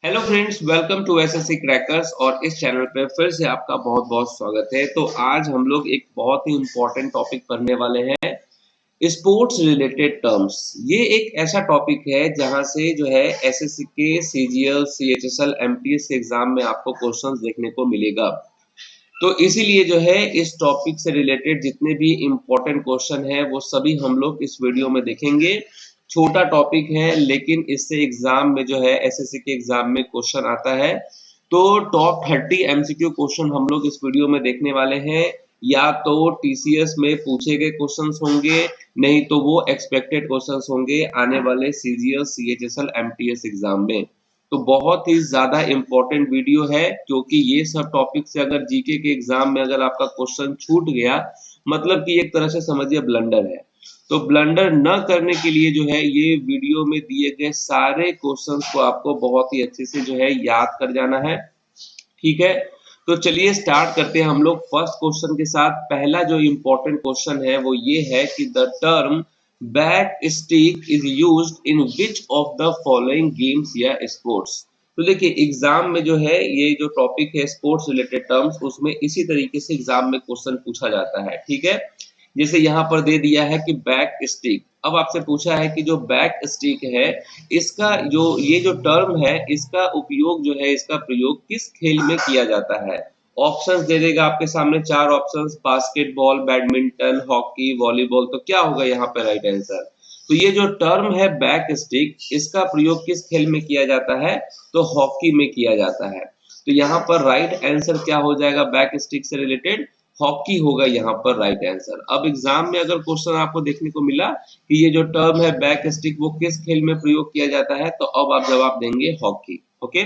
Hello friends, welcome to SSC crackers. और इस channel पे फिर से आपका बहुत बहुत स्वागत है। तो आज हम लोग एक बहुत ही इम्पोर्टेंट टॉपिक पढ़ने वाले हैं, स्पोर्ट्स रिलेटेड टर्म्स। ये एक ऐसा टॉपिक है जहां से जो है एसएससी के सीजीएल, सीएचएसएल, एमटीएस एग्जाम में आपको क्वेश्चंस देखने को मिलेगा। तो इसीलिए जो है इस टॉपिक से रिलेटेड जितने भी इम्पोर्टेंट क्वेश्चन है वो सभी हम लोग इस वीडियो में देखेंगे। छोटा टॉपिक है लेकिन इससे एग्जाम में जो है एसएससी के एग्जाम में क्वेश्चन आता है। तो टॉप 30 एमसीक्यू क्वेश्चन हम लोग इस वीडियो में देखने वाले हैं। या तो टीसीएस में पूछे गए क्वेश्चंस होंगे, नहीं तो वो एक्सपेक्टेड क्वेश्चंस होंगे आने वाले सीजीएल, सीएचएसएल, एमटीएस एग्जाम में। तो बहुत ही ज्यादा इंपॉर्टेंट वीडियो है, क्योंकि ये सब टॉपिक से अगर जीके के एग्जाम में अगर आपका क्वेश्चन छूट गया, मतलब कि एक तरह से समझिए ब्लंडर है। तो ब्लंडर न करने के लिए जो है ये वीडियो में दिए गए सारे क्वेश्चंस को आपको बहुत ही अच्छे से जो है याद कर जाना है। ठीक है, तो चलिए स्टार्ट करते हैं हम लोग फर्स्ट क्वेश्चन के साथ। पहला जो इंपॉर्टेंट क्वेश्चन है वो ये है कि the term back stick is used in which of the following games या स्पोर्ट्स। तो देखिए एग्जाम में जो है ये जो टॉपिक है स्पोर्ट्स रिलेटेड टर्म्स, उसमें इसी तरीके से एग्जाम में क्वेश्चन पूछा जाता है। ठीक है, जैसे यहाँ पर दे दिया है कि बैक स्टिक। अब आपसे पूछा है कि जो बैक स्टिक है, इसका जो ये जो टर्म है, इसका उपयोग जो है, इसका प्रयोग किस खेल में किया जाता है। ऑप्शंस दे देगा आपके सामने, चार options: basketball, badminton, hockey, volleyball. तो क्या होगा यहाँ पे राइट आंसर? तो ये जो टर्म है बैक स्टिक, इसका प्रयोग किस खेल में किया जाता है? तो हॉकी में किया जाता है। तो यहाँ पर राइट आंसर क्या हो जाएगा? बैक स्टिक से रिलेटेड हॉकी होगा यहाँ पर राइट आंसर। अब एग्जाम में अगर क्वेश्चन आपको देखने को मिला कि ये जो टर्म है बैक स्टिक वो किस खेल में प्रयोग किया जाता है, तो अब आप जवाब देंगे hockey. Okay,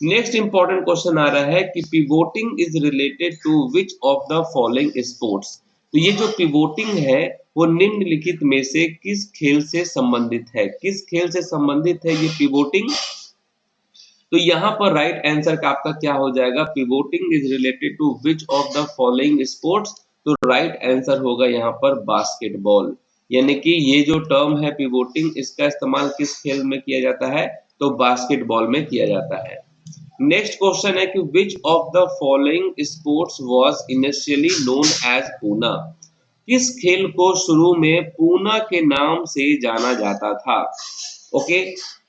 next important question आ रहा है कि pivoting is related to which of the following sports. तो ये जो पिवोटिंग है वो निम्नलिखित में से किस खेल से संबंधित है? किस खेल से संबंधित है ये पिवोटिंग? तो यहाँ पर राइट आंसर का आपका क्या हो जाएगा? Pivoting is related to which of the following sports. तो राइट आंसर होगा यहाँ पर बास्केटबॉल। यानी कि ये जो टर्म है पिवोटिंग, इसका इस्तेमाल किस खेल में किया जाता है? तो बास्केटबॉल में किया जाता है। नेक्स्ट क्वेश्चन है कि which of the following sports was initially known as Poona. किस खेल को शुरू में पूना के नाम से जाना जाता था? ओके,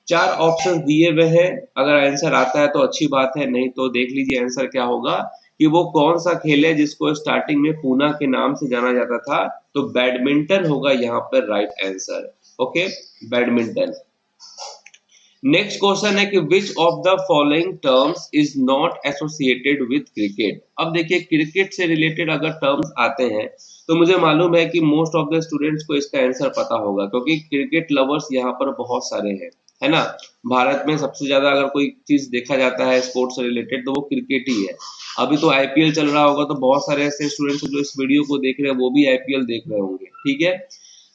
चार ऑप्शन दिए हुए हैं। अगर आंसर आता है तो अच्छी बात है, नहीं तो देख लीजिए आंसर क्या होगा कि वो कौन सा खेल है जिसको स्टार्टिंग में पूना के नाम से जाना जाता था। तो बैडमिंटन होगा यहाँ पर right answer. Okay, badminton. Next question है कि which of the following terms is not associated with cricket. अब देखिए क्रिकेट से रिलेटेड अगर टर्म्स आते हैं तो मुझे मालूम है कि मोस्ट ऑफ द स्टूडेंट्स को इसका आंसर पता होगा, क्योंकि क्रिकेट लवर्स यहाँ पर बहुत सारे हैं, है ना। भारत में सबसे ज्यादा अगर कोई चीज देखा जाता है स्पोर्ट्स से रिलेटेड तो वो क्रिकेट ही है। अभी तो आईपीएल चल रहा होगा, तो बहुत सारे ऐसे स्टूडेंट्स जो इस वीडियो को देख रहे हैं वो भी आईपीएल देख रहे होंगे। ठीक है,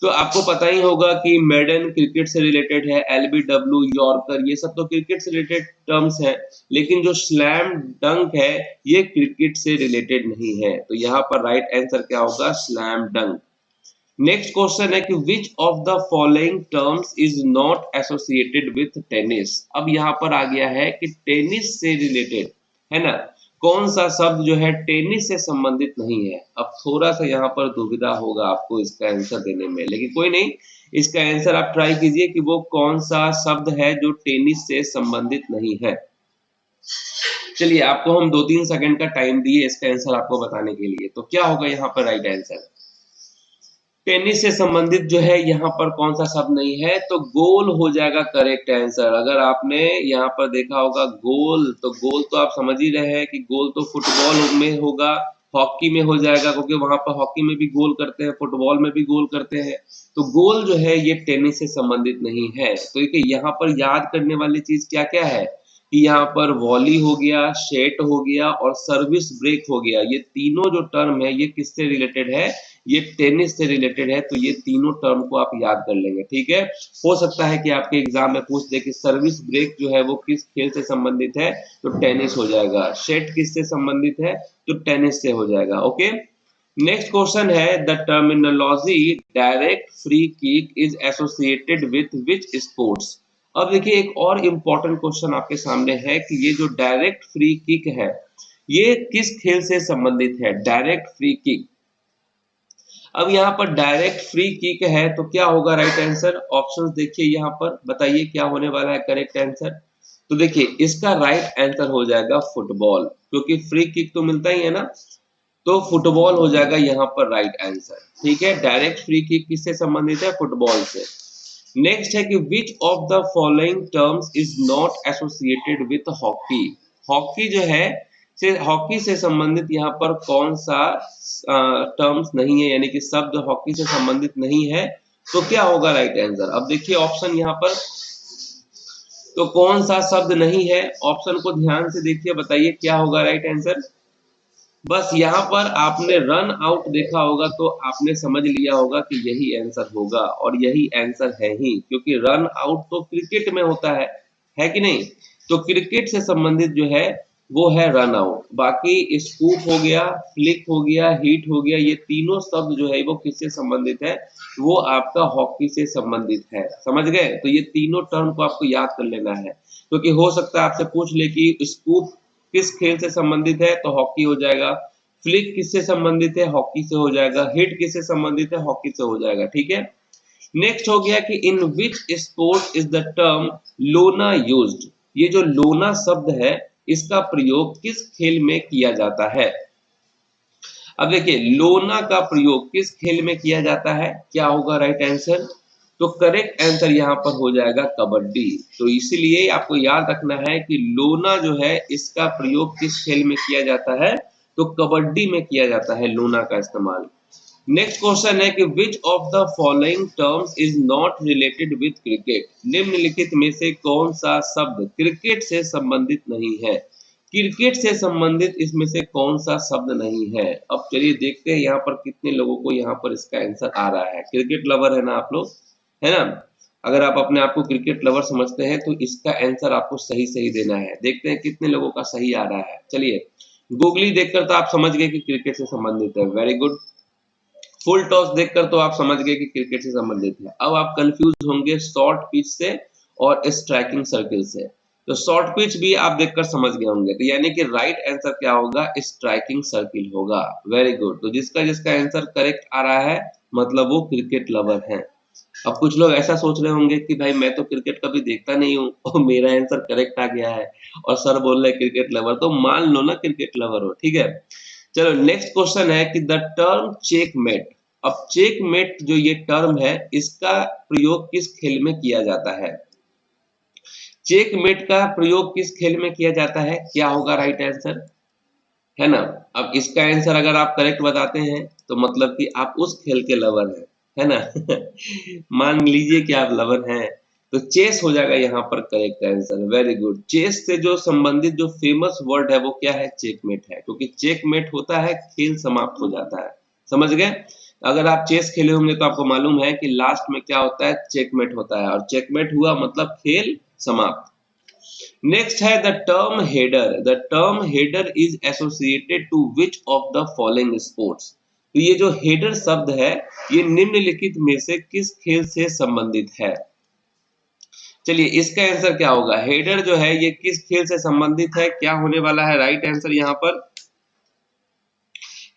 तो आपको पता ही होगा कि मेडन क्रिकेट से रिलेटेड है, एलबीडब्ल्यू, यॉर्कर, ये सब तो क्रिकेट से रिलेटेड टर्म्स है। लेकिन जो स्लैम डंक है ये क्रिकेट से रिलेटेड नहीं है। तो यहाँ पर राइट आंसर क्या होगा? स्लैम डंक। नेक्स्ट क्वेश्चन है कि which of the following terms is not associated with tennis. अब यहाँ पर आ गया है कि टेनिस से रिलेटेड, है ना, कौन सा शब्द जो है टेनिस से संबंधित नहीं है। अब थोड़ा सा यहाँ पर दुविधा होगा आपको इसका आंसर देने में, लेकिन कोई नहीं, इसका आंसर आप ट्राई कीजिए कि वो कौन सा शब्द है जो टेनिस से संबंधित नहीं है। चलिए आपको हम 2-3 सेकंड का टाइम दिए इसका आंसर आपको बताने के लिए। तो क्या होगा यहाँ पर राइट आंसर? टेनिस से संबंधित जो है यहाँ पर कौन सा शब्द नहीं है? तो गोल हो जाएगा करेक्ट आंसर। अगर आपने यहाँ पर देखा होगा गोल, तो गोल तो आप समझ ही रहे हैं कि गोल तो फुटबॉल में होगा, हॉकी में हो जाएगा, क्योंकि वहां पर हॉकी में भी गोल करते हैं, फुटबॉल में भी गोल करते हैं। तो गोल जो है ये टेनिस से संबंधित नहीं है। तो यहाँ पर याद करने वाली चीज क्या क्या है कि यहाँ पर वॉली हो गया, शेट हो गया और सर्विस ब्रेक हो गया। ये तीनों जो टर्म है ये किससे रिलेटेड है? ये टेनिस से रिलेटेड है। तो ये तीनों टर्म को आप याद कर लेंगे। ठीक है, हो सकता है कि आपके एग्जाम में पूछ दे कि सर्विस ब्रेक जो है वो किस खेल से संबंधित है, तो टेनिस हो जाएगा। शेट किससे संबंधित है? तो टेनिस से हो जाएगा। ओके, नेक्स्ट क्वेश्चन है the terminology direct free kick is associated with which sports. अब देखिए एक और इम्पोर्टेंट क्वेश्चन आपके सामने है कि ये जो डायरेक्ट फ्री किक है, ये किस खेल से संबंधित है? Direct free kick. अब यहाँ पर डायरेक्ट फ्री किक है तो क्या होगा राइट आंसर? ऑप्शंस देखिए यहाँ पर, बताइए क्या होने वाला है करेक्ट आंसर। तो देखिए इसका राइट आंसर हो जाएगा फुटबॉल, क्योंकि फ्री किक तो मिलता ही है ना, तो फुटबॉल हो जाएगा यहाँ पर राइट आंसर। ठीक है, डायरेक्ट फ्री किक किससे संबंधित है? फुटबॉल से। नेक्स्ट है कि which of the following terms is not associated with hockey. Hockey जो है से हॉकी से संबंधित यहाँ पर कौन सा टर्म्स नहीं है, यानी कि शब्द हॉकी से संबंधित नहीं है, तो क्या होगा राइट आंसर? अब देखिए ऑप्शन यहाँ पर, तो कौन सा शब्द नहीं है, ऑप्शन को ध्यान से देखिए, बताइए क्या होगा राइट आंसर। बस यहाँ पर आपने रन आउट देखा होगा तो आपने समझ लिया होगा कि यही आंसर होगा, और यही आंसर है ही, क्योंकि रन आउट तो क्रिकेट में होता है कि नहीं? तो क्रिकेट से संबंधित जो है वो है रन आउट। बाकी स्कूप हो गया, फ्लिक हो गया, हिट हो गया, ये तीनों शब्द जो है वो किससे संबंधित है? वो आपका हॉकी से संबंधित है। समझ गए? तो ये तीनों टर्म को आपको याद कर लेना है, क्योंकि हो सकता है आपसे पूछ ले कि स्कूप किस खेल से संबंधित है, तो हॉकी हो जाएगा। फ्लिक किससे संबंधित है? हॉकी से हो जाएगा। हिट किससे संबंधित है? हॉकी से हो जाएगा। ठीक है, नेक्स्ट हो गया कि in which sport is the term lona used. ये जो लोना शब्द है इसका प्रयोग किस खेल में किया जाता है? अब देखिए लोना का प्रयोग किस खेल में किया जाता है, क्या होगा राइट आंसर? तो करेक्ट आंसर यहाँ पर हो जाएगा कबड्डी। तो इसीलिए आपको याद रखना है कि लोना जो है इसका प्रयोग किस खेल में किया जाता है, तो कबड्डी में किया जाता है लोना का इस्तेमाल। नेक्स्ट क्वेश्चन है कि which of the following terms is not related with cricket. निम्नलिखित में से कौन सा शब्द क्रिकेट से संबंधित नहीं है? क्रिकेट से संबंधित इसमें से कौन सा शब्द नहीं है? अब चलिए देखते हैं यहाँ पर कितने लोगों को यहाँ पर इसका आंसर आ रहा है। क्रिकेट लवर है ना आप लोग, है ना? अगर आप अपने आप को क्रिकेट लवर समझते हैं तो इसका आंसर आपको सही सही देना है। देखते हैं कितने लोगों का सही आ रहा है। चलिए गूगली देखकर तो आप समझ गए कि क्रिकेट से संबंधित है, वेरी गुड। फुल टॉस देखकर तो आप समझ गए कि क्रिकेट से संबंधित है। अब आप कंफ्यूज होंगे शॉर्ट पिच से और स्ट्राइकिंग सर्किल से। तो शॉर्ट पिच भी आप देखकर समझ गए होंगे, तो यानी कि राइट आंसर क्या होगा? स्ट्राइकिंग सर्किल होगा। Very good. तो जिसका जिसका आंसर करेक्ट आ रहा है मतलब वो क्रिकेट लवर है। अब कुछ लोग ऐसा सोच रहे होंगे कि भाई मैं तो क्रिकेट कभी देखता नहीं हूँ और मेरा आंसर करेक्ट आ गया है और सर बोल रहे क्रिकेट लवर, तो मान लो ना क्रिकेट लवर हो। ठीक है, चलो नेक्स्ट क्वेश्चन है कि द टर्म चेकमेट। अब चेकमेट जो ये टर्म है इसका प्रयोग किस खेल में किया जाता है? चेकमेट का प्रयोग किस खेल में किया जाता है, क्या होगा राइट आंसर? है ना? अब इसका आंसर अगर आप करेक्ट बताते हैं तो मतलब कि आप उस खेल के लवर हैं, है ना? मान लीजिए कि आप लवर हैं, तो चेस हो जाएगा यहाँ पर correct answer. Very good. Chess से जो संबंधित जो फेमस वर्ड है वो क्या है? चेकमेट है, क्योंकि चेकमेट होता है खेल समाप्त हो जाता है। समझ गए? अगर आप चेस खेले होंगे तो आपको मालूम है कि लास्ट में क्या होता है? चेकमेट होता है, और चेकमेट हुआ मतलब खेल समाप्त। नेक्स्ट है the term header. The term header is associated to which of the following sports. तो ये जो हेडर शब्द है ये निम्नलिखित में से किस खेल से संबंधित है? चलिए इसका आंसर क्या होगा? हेडर जो है ये किस खेल से संबंधित है, क्या होने वाला है राइट आंसर यहाँ पर?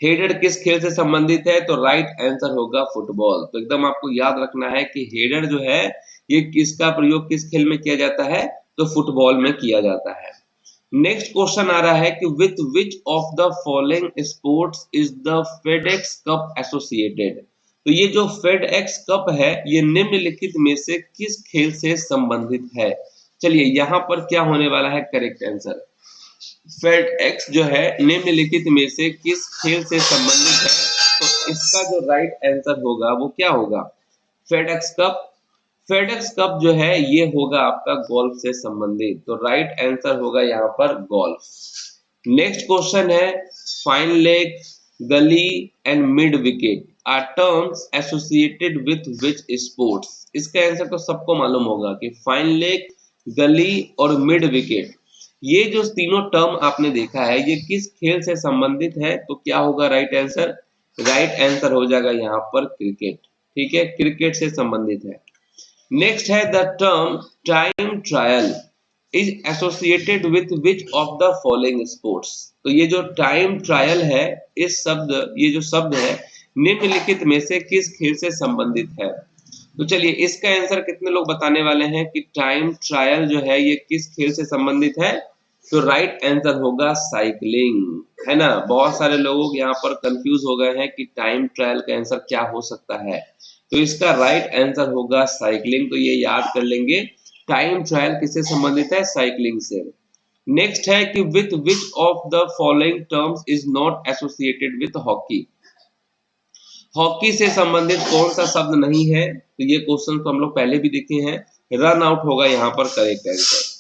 हेडर किस खेल से संबंधित है, तो राइट आंसर होगा फुटबॉल। तो एकदम आपको याद रखना है कि हेडर जो है ये किसका प्रयोग किस खेल में किया जाता है, तो फुटबॉल में किया जाता है। नेक्स्ट क्वेश्चन आ रहा है कि with which of the following sports is the FedEx cup associated. तो ये जो फेडेक्स कप है ये निम्नलिखित में से किस खेल से संबंधित है? चलिए यहाँ पर क्या होने वाला है करेक्ट आंसर? फेड एक्स जो है निम्नलिखित में से किस खेल से संबंधित है, तो इसका जो राइट आंसर होगा वो क्या होगा? FedEx cup. फेडेक्स कप जो है ये होगा आपका गोल्फ से संबंधित, तो राइट आंसर होगा यहाँ पर गोल्फ। नेक्स्ट क्वेश्चन है fine leg, gully and mid wicket are terms associated with which sports. इसका आंसर तो सबको मालूम होगा कि फाइन लेग, गली और मिड विकेट, ये जो तीनों टर्म आपने देखा है ये किस खेल से संबंधित है, तो क्या होगा राइट आंसर? राइट आंसर हो जाएगा यहाँ पर क्रिकेट। ठीक है, क्रिकेट से संबंधित है। नेक्स्ट है the term time trial is associated with which of the following sports. तो ये जो टाइम ट्रायल है, ये जो शब्द है निम्नलिखित में से किस खेल से संबंधित है। तो चलिए इसका आंसर कितने लोग बताने वाले हैं कि टाइम ट्रायल जो है ये किस खेल से संबंधित है। तो राइट आंसर होगा साइकिलिंग, है ना। बहुत सारे लोग यहाँ पर कंफ्यूज हो गए हैं कि टाइम ट्रायल का आंसर क्या हो सकता है। तो इसका राइट आंसर होगा साइकिलिंग। तो ये याद कर लेंगे, टाइम ट्रायल किससे संबंधित है, साइकिलिंग से। नेक्स्ट है कि with which of the following terms is not associated with hockey. Hockey से संबंधित कौन सा शब्द नहीं है। तो ये क्वेश्चन तो हम लोग पहले भी देखे हैं, रन आउट होगा यहाँ पर करेक्ट आंसर।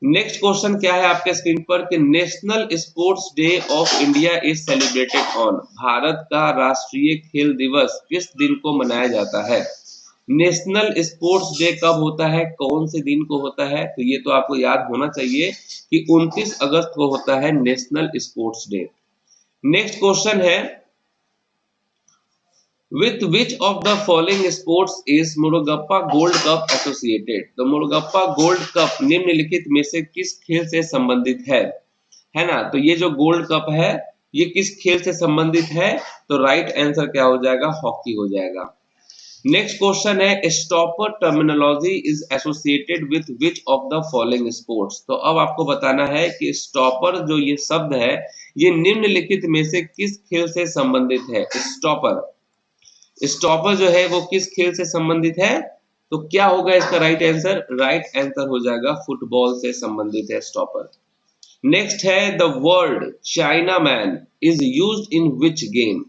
नेक्स्ट क्वेश्चन क्या है आपके स्क्रीन पर कि national sports day of India is celebrated on. Bharat का राष्ट्रीय खेल दिवस किस दिन को मनाया जाता है। नेशनल स्पोर्ट्स डे कब होता है, कौन से दिन को होता है। तो ये तो आपको याद होना चाहिए कि 29 अगस्त को होता है national sports day. Next question है With which of the following sports is Murugappa gold cup associated. तो मुरुगप्पा गोल्ड कप निम्नलिखित में से किस खेल से संबंधित है ना। तो ये जो गोल्ड कप है ये किस खेल से संबंधित है। तो राइट आंसर क्या हो जाएगा, हॉकी हो जाएगा। नेक्स्ट क्वेश्चन है stopper terminology is associated with which of the following sports. तो अब आपको बताना है कि स्टॉपर जो ये शब्द है ये निम्नलिखित में से किस खेल से संबंधित है। स्टॉपर जो है वो किस खेल से संबंधित है। तो क्या होगा इसका राइट आंसर, राइट आंसर हो जाएगा फुटबॉल से संबंधित है स्टॉपर। नेक्स्ट है the word China man is used in which game.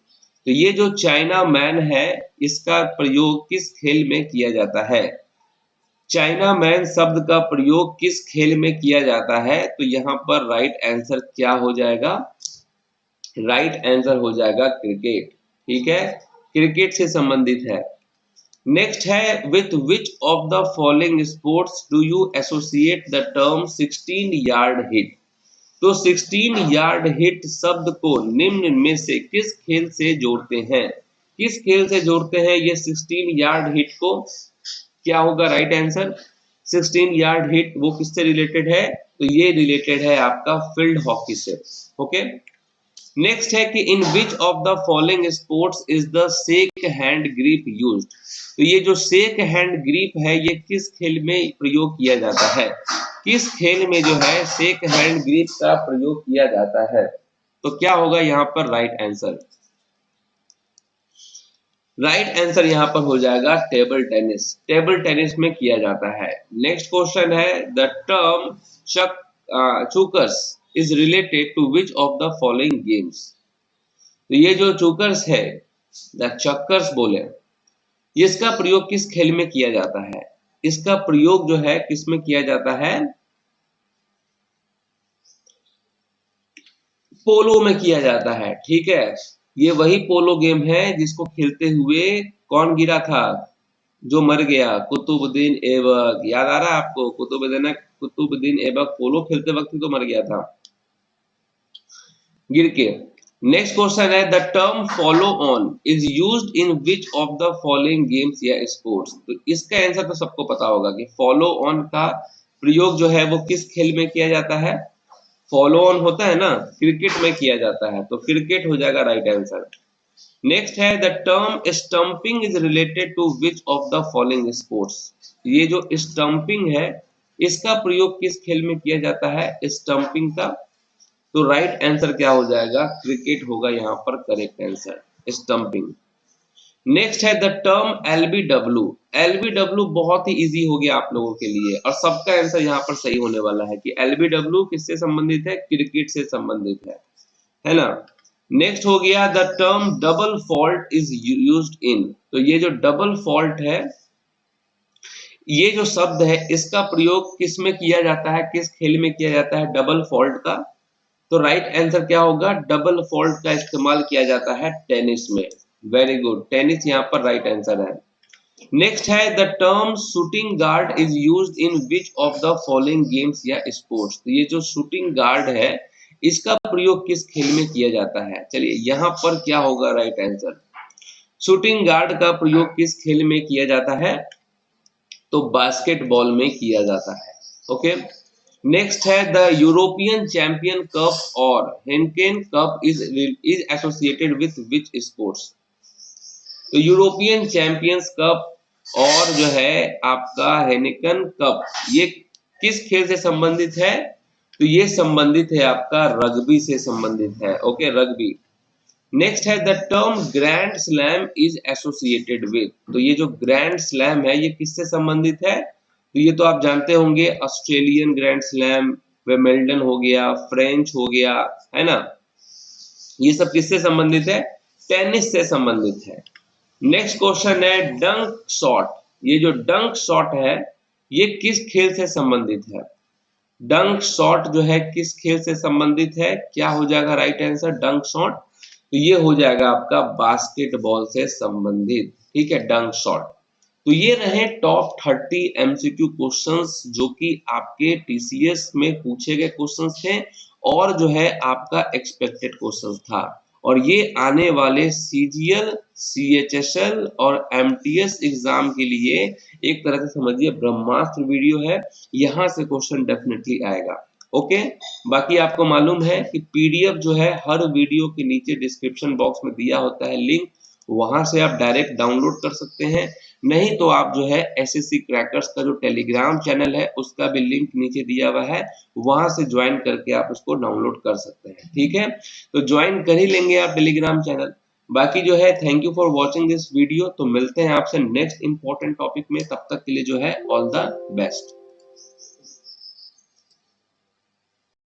तो ये जो चाइना मैन है इसका प्रयोग किस खेल में किया जाता है। चाइना मैन शब्द का प्रयोग किस खेल में किया जाता है। तो यहाँ पर राइट आंसर क्या हो जाएगा, राइट आंसर हो जाएगा क्रिकेट। ठीक है, क्रिकेट से संबंधित है। नेक्स्ट है with which of the following sports do you associate the term 16 yard hit. तो 16 यार्ड हिट शब्द को निम्न में से किस खेल से जोड़ते हैं, किस खेल से जोड़ते हैं ये 16 यार्ड हिट को। क्या होगा राइट आंसर, 16 यार्ड हिट वो किससे रिलेटेड है। तो ये रिलेटेड है आपका फील्ड हॉकी से। ओके, नेक्स्ट है कि in which of the following sports is the shake hand grip used. तो ये जो शेक हैंड ग्रिप है ये किस खेल में प्रयोग किया जाता है, किस खेल में जो है शेक हैंड ग्रिप का प्रयोग किया जाता है। तो क्या होगा यहाँ पर राइट आंसर, राइट आंसर यहाँ पर हो जाएगा टेबल टेनिस। टेबल टेनिस में किया जाता है। नेक्स्ट क्वेश्चन है the term chukkers is related to which of the following games. तो ये जो चूकर्स है, द चक्कर्स बोले, इसका प्रयोग किस खेल में किया जाता है। इसका प्रयोग जो है किस में किया जाता है, पोलो में किया जाता है। ठीक है, ये वही पोलो गेम है जिसको खेलते हुए कौन गिरा था, जो मर गया, कुतुबुद्दीन ऐबक। याद आ रहा है आपको, कुतुबुद्दीन ऐबक पोलो खेलते वक्त ही तो मर गया था गिर के। नेक्स्ट क्वेश्चन है the term follow on is used in which of the following games या स्पोर्ट्स। तो इसका आंसर तो सबको पता होगा कि फॉलो ऑन का प्रयोग जो है वो किस खेल में किया जाता है। फॉलो ऑन होता है ना, क्रिकेट में किया जाता है, तो क्रिकेट हो जाएगा राइट आंसर। नेक्स्ट है the term stumping is related to which of the following sports. ये जो स्टंपिंग है इसका प्रयोग किस खेल में किया जाता है, स्टंपिंग का। तो राइट आंसर क्या हो जाएगा, क्रिकेट होगा यहाँ पर करेक्ट आंसर, स्टंपिंग। नेक्स्ट है द टर्म एलबीडब्ल्यू। एलबीडब्ल्यू बहुत ही इजी हो गया आप लोगों के लिए और सबका आंसर यहाँ पर सही होने वाला है कि एलबीडब्ल्यू किससे संबंधित है, क्रिकेट से संबंधित है ना। नेक्स्ट हो गया the term double fault is used in. तो ये जो डबल फॉल्ट है, ये जो शब्द है इसका प्रयोग किस में किया जाता है, किस खेल में किया जाता है डबल फॉल्ट का। तो राइट आंसर क्या होगा, डबल फॉल्ट का इस्तेमाल किया जाता है टेनिस में। वेरी गुड, टेनिस यहाँ पर राइट आंसर है। नेक्स्ट है the term shooting guard is used in which of the following games या स्पोर्ट्स। तो ये जो शूटिंग गार्ड है इसका प्रयोग किस खेल में किया जाता है। चलिए यहाँ पर क्या होगा राइट आंसर, शूटिंग गार्ड का प्रयोग किस खेल में किया जाता है। तो बास्केटबॉल में किया जाता है। ओके, नेक्स्ट है द यूरोपियन चैंपियन कप और Heineken cup is associated with which sports. तो यूरोपियन चैंपियंस कप और जो है आपका हेनिकन कप, ये किस खेल से संबंधित है? तो ये संबंधित है आपका रग्बी से संबंधित है। Okay, rugby. नेक्स्ट है the term grand slam is associated with. तो ये जो ग्रैंड स्लैम है ये किससे संबंधित है? तो ये तो आप जानते होंगे, ऑस्ट्रेलियन ग्रैंड स्लैम, विंबलडन हो गया, फ्रेंच हो गया, है ना। ये सब किससे संबंधित है? टेनिस से संबंधित है। नेक्स्ट क्वेश्चन है डंक शॉट। ये जो डंक शॉट है ये किस खेल से संबंधित है? डंक शॉट जो है किस खेल से संबंधित है? क्या हो जाएगा राइट आंसर डंक शॉट? तो ये हो जाएगा आपका बास्केटबॉल से संबंधित। ठीक है, डंक शॉट। तो ये रहे टॉप 30 एमसीक्यू क्वेश्चंस जो कि आपके टीसीएस में पूछे गए क्वेश्चंस थे और जो है आपका एक्सपेक्टेड क्वेश्चंस था। और ये आने वाले सीजीएल, सीएचएसएल और एमटीएस एग्जाम के लिए एक तरह से समझिए ब्रह्मास्त्र वीडियो है। यहाँ से क्वेश्चन डेफिनेटली आएगा। ओके, बाकी आपको मालूम है कि पीडीएफ जो है हर वीडियो के नीचे डिस्क्रिप्शन बॉक्स में दिया होता है लिंक, वहां से आप डायरेक्ट डाउनलोड कर सकते हैं। नहीं तो आप जो है एसएससी क्रैकर्स का जो टेलीग्राम चैनल है उसका भी लिंक नीचे दिया हुआ है, वहां से ज्वाइन करके आप उसको डाउनलोड कर सकते हैं। ठीक है, तो ज्वाइन कर ही लेंगे आप टेलीग्राम चैनल। बाकी जो है thank you for watching this video. तो मिलते हैं आपसे नेक्स्ट इंपॉर्टेंट टॉपिक में, तब तक के लिए जो है ऑल द बेस्ट।